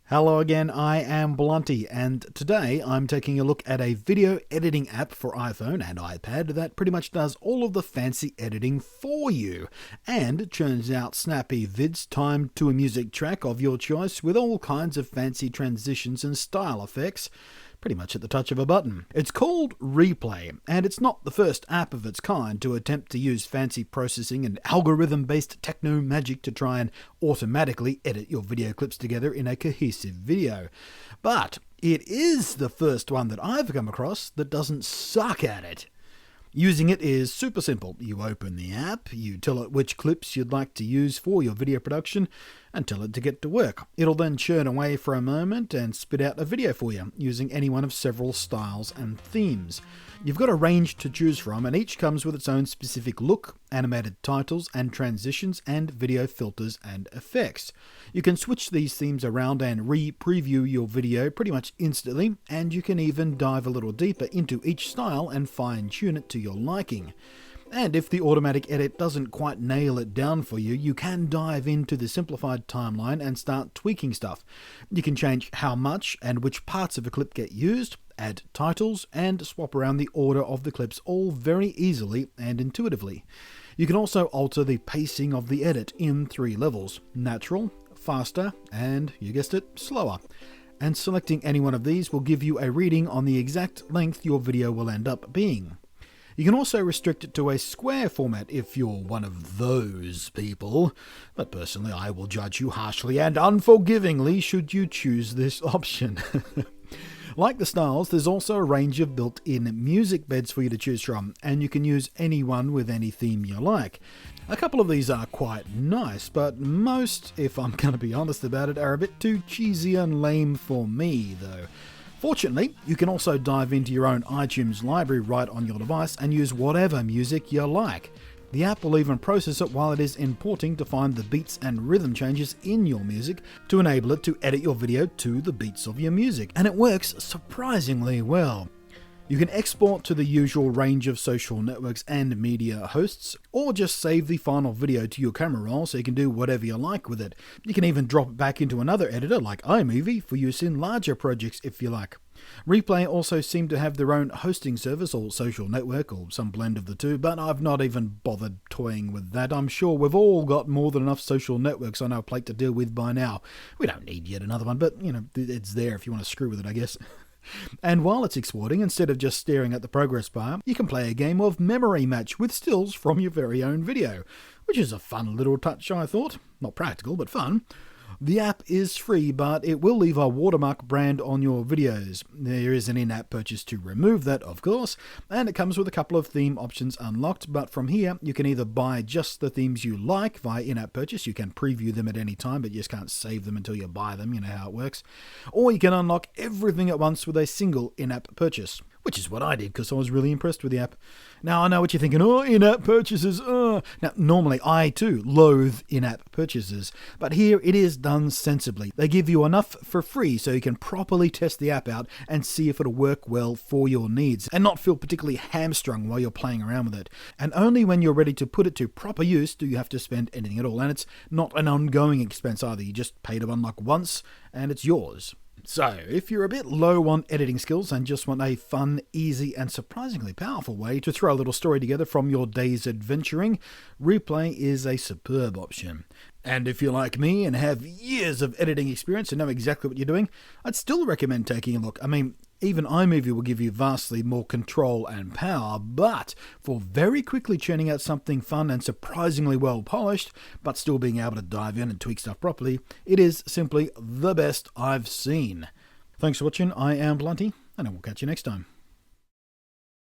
Hello again, I am Blunty, and today I'm taking a look at a video editing app for iPhone and iPad that pretty much does all of the fancy editing for you, and churns out snappy vids timed to a music track of your choice with all kinds of fancy transitions and style effects, pretty much at the touch of a button. It's called Replay, and it's not the first app of its kind to attempt to use fancy processing and algorithm-based techno magic to try and automatically edit your video clips together in a cohesive video. But it is the first one that I've come across that doesn't suck at it. Using it is super simple. You open the app, you tell it which clips you'd like to use for your video production, and tell it to get to work. It'll then churn away for a moment and spit out a video for you, using any one of several styles and themes. You've got a range to choose from, and each comes with its own specific look, animated titles and transitions, and video filters and effects. You can switch these themes around and re-preview your video pretty much instantly, and you can even dive a little deeper into each style and fine-tune it to your liking. And if the automatic edit doesn't quite nail it down for you, you can dive into the simplified timeline and start tweaking stuff. You can change how much and which parts of a clip get used, add titles, and swap around the order of the clips all very easily and intuitively. You can also alter the pacing of the edit in 3 levels: natural, faster, and, you guessed it, slower. And selecting any one of these will give you a reading on the exact length your video will end up being. You can also restrict it to a square format if you're one of those people, but personally I will judge you harshly and unforgivingly should you choose this option. Like the styles, there's also a range of built-in music beds for you to choose from, and you can use any one with any theme you like. A couple of these are quite nice, but most, if I'm going to be honest about it, are a bit too cheesy and lame for me, though. Fortunately, you can also dive into your own iTunes library right on your device and use whatever music you like. The app will even process it while it is importing to find the beats and rhythm changes in your music to enable it to edit your video to the beats of your music, and it works surprisingly well. You can export to the usual range of social networks and media hosts, or just save the final video to your camera roll so you can do whatever you like with it. You can even drop it back into another editor like iMovie for use in larger projects if you like. Replay also seem to have their own hosting service or social network or some blend of the two, but I've not even bothered toying with that. I'm sure we've all got more than enough social networks on our plate to deal with by now. We don't need yet another one, but it's there if you want to screw with it, I guess. And while it's exporting, instead of just staring at the progress bar, you can play a game of memory match with stills from your very own video, which is a fun little touch, I thought. Not practical, but fun. The app is free, but it will leave a watermark brand on your videos. There is an in-app purchase to remove that, of course, and it comes with a couple of theme options unlocked, but from here you can either buy just the themes you like via in-app purchase. You can preview them at any time, but you just can't save them until you buy them, you know how it works. Or you can unlock everything at once with a single in-app purchase, which is what I did because I was really impressed with the app. Now, I know what you're thinking, in-app purchases, Now, normally I too loathe in-app purchases, but here it is done sensibly. They give you enough for free so you can properly test the app out and see if it'll work well for your needs, and not feel particularly hamstrung while you're playing around with it. And only when you're ready to put it to proper use do you have to spend anything at all, and it's not an ongoing expense either. You just pay to unlock once, and it's yours. So, if you're a bit low on editing skills and just want a fun, easy, and surprisingly powerful way to throw a little story together from your day's adventuring, Replay is a superb option. And if you're like me and have years of editing experience and know exactly what you're doing, I'd still recommend taking a look. I mean, even iMovie will give you vastly more control and power, but for very quickly churning out something fun and surprisingly well polished, but still being able to dive in and tweak stuff properly, it is simply the best I've seen. Thanks for watching, I am Blunty, and I will catch you next time.